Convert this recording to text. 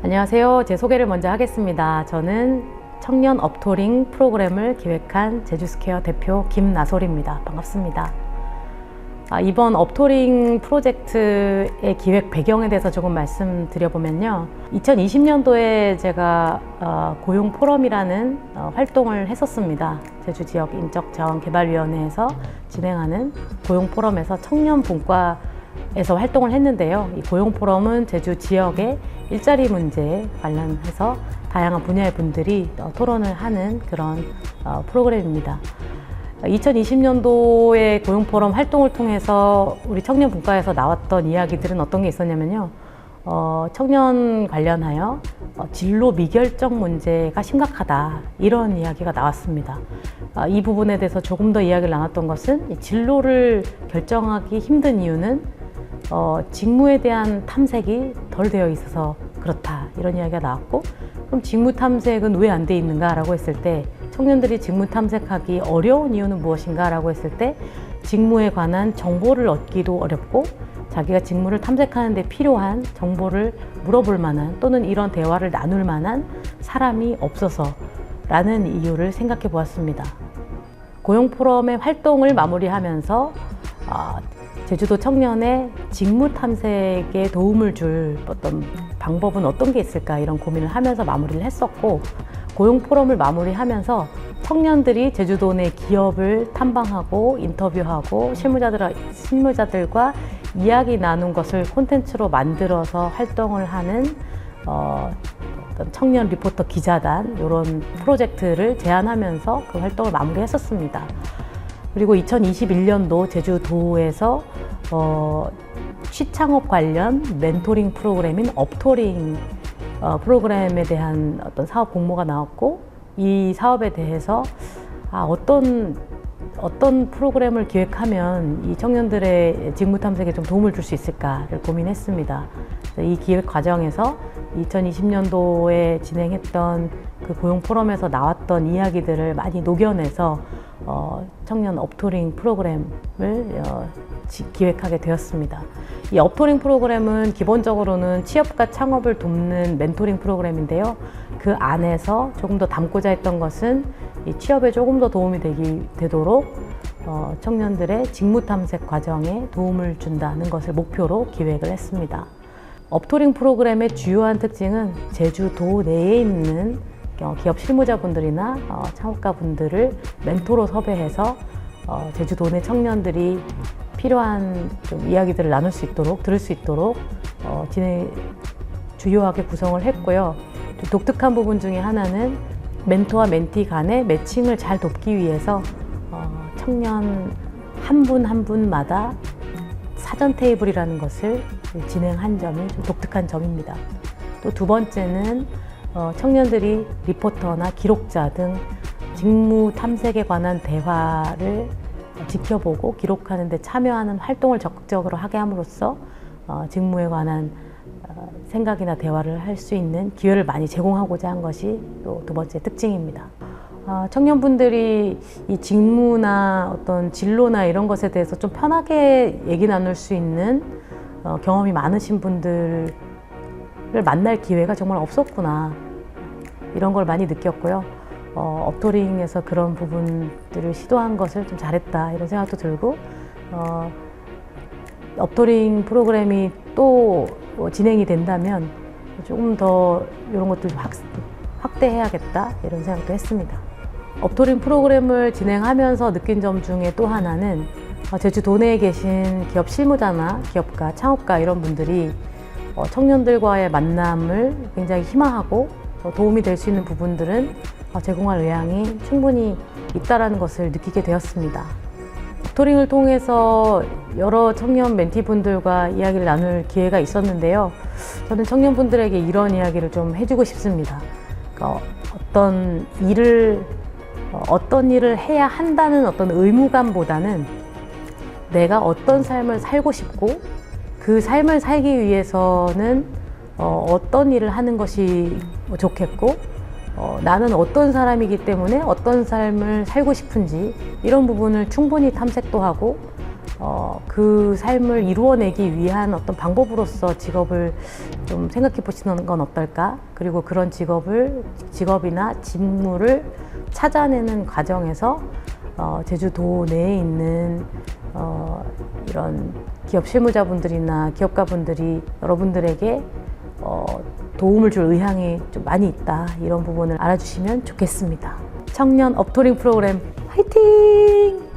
안녕하세요. 제 소개를 먼저 하겠습니다. 저는 청년 업토링 프로그램을 기획한 제주스퀘어 대표 김나솔입니다. 반갑습니다. 이번 업토링 프로젝트의 기획 배경에 대해서 조금 말씀드려보면요. 2020년도에 제가 고용 포럼이라는 활동을 했었습니다. 제주 지역 인적자원개발위원회에서 진행하는 고용 포럼에서 청년 분과에서 활동을 했는데요. 이 고용 포럼은 제주 지역의 일자리 문제에 관련해서 다양한 분야의 분들이 토론을 하는 그런 프로그램입니다. 2020년도에 고용포럼 활동을 통해서 우리 청년 분과에서 나왔던 이야기들은 어떤 게 있었냐면요. 청년 관련하여 진로 미결정 문제가 심각하다, 이런 이야기가 나왔습니다. 이 부분에 대해서 조금 더 이야기를 나눴던 것은 이 진로를 결정하기 힘든 이유는 직무에 대한 탐색이 덜 되어 있어서 그렇다, 이런 이야기가 나왔고, 그럼 직무 탐색은 왜 안 돼 있는가 라고 했을 때, 청년들이 직무 탐색하기 어려운 이유는 무엇인가 라고 했을 때, 직무에 관한 정보를 얻기도 어렵고 자기가 직무를 탐색하는 데 필요한 정보를 물어볼 만한, 또는 이런 대화를 나눌 만한 사람이 없어서 라는 이유를 생각해 보았습니다. 고용포럼의 활동을 마무리하면서 제주도 청년의 직무 탐색에 도움을 줄 어떤 방법은 어떤 게 있을까, 이런 고민을 하면서 마무리를 했었고, 고용 포럼을 마무리하면서 청년들이 제주도 내 기업을 탐방하고 인터뷰하고 실무자들과 이야기 나눈 것을 콘텐츠로 만들어서 활동을 하는 어떤 청년 리포터 기자단, 이런 프로젝트를 제안하면서 그 활동을 마무리했었습니다. 그리고 2021년도 제주도에서 취창업 관련 멘토링 프로그램인 업토링 프로그램에 대한 어떤 사업 공모가 나왔고, 이 사업에 대해서 어떤 프로그램을 기획하면 이 청년들의 직무 탐색에 좀 도움을 줄 수 있을까를 고민했습니다. 이 기획 과정에서 2020년도에 진행했던 그 고용 포럼에서 나왔던 이야기들을 많이 녹여내서 청년 업토링 프로그램을 기획하게 되었습니다. 이 업토링 프로그램은 기본적으로는 취업과 창업을 돕는 멘토링 프로그램인데요. 그 안에서 조금 더 담고자 했던 것은 이 취업에 조금 더 도움이 되도록 청년들의 직무 탐색 과정에 도움을 준다는 것을 목표로 기획을 했습니다. 업토링 프로그램의 주요한 특징은 제주도 내에 있는 기업 실무자분들이나 창업가분들을 멘토로 섭외해서 제주도 내 청년들이 필요한 좀 이야기들을 나눌 수 있도록, 들을 수 있도록 주요하게 구성을 했고요. 좀 독특한 부분 중에 하나는 멘토와 멘티 간의 매칭을 잘 돕기 위해서 청년 한 분 한 분마다 사전 테이블이라는 것을 진행한 점이 좀 독특한 점입니다. 또 두 번째는 청년들이 리포터나 기록자 등 직무 탐색에 관한 대화를 지켜보고 기록하는 데 참여하는 활동을 적극적으로 하게 함으로써 직무에 관한 생각이나 대화를 할 수 있는 기회를 많이 제공하고자 한 것이 또 두 번째 특징입니다. 청년분들이 이 직무나 어떤 진로나 이런 것에 대해서 좀 편하게 얘기 나눌 수 있는 경험이 많으신 분들을 만날 기회가 정말 없었구나, 이런 걸 많이 느꼈고요. 업토링에서 그런 부분들을 시도한 것을 좀 잘했다, 이런 생각도 들고, 업토링 프로그램이 또 진행이 된다면 조금 더 이런 것들 확대해야겠다, 이런 생각도 했습니다. 업토링 프로그램을 진행하면서 느낀 점 중에 또 하나는 제주도 내에 계신 기업 실무자나 기업가, 창업가 이런 분들이 청년들과의 만남을 굉장히 희망하고 도움이 될 수 있는 부분들은 제공할 의향이 충분히 있다는 것을 느끼게 되었습니다. 업토링을 통해서 여러 청년 멘티분들과 이야기를 나눌 기회가 있었는데요. 저는 청년분들에게 이런 이야기를 좀 해주고 싶습니다. 그러니까 어떤 일을 해야 한다는 어떤 의무감보다는 내가 어떤 삶을 살고 싶고, 그 삶을 살기 위해서는 어떤 일을 하는 것이 좋겠고, 나는 어떤 사람이기 때문에 어떤 삶을 살고 싶은지, 이런 부분을 충분히 탐색도 하고 그 삶을 이루어내기 위한 어떤 방법으로서 직업을 좀 생각해 보시는 건 어떨까? 그리고 그런 직업이나 직무를 찾아내는 과정에서 제주도 내에 있는 이런 기업 실무자분들이나 기업가분들이 여러분들에게 도움을 줄 의향이 좀 많이 있다, 이런 부분을 알아주시면 좋겠습니다. 청년 업토링 프로그램 화이팅!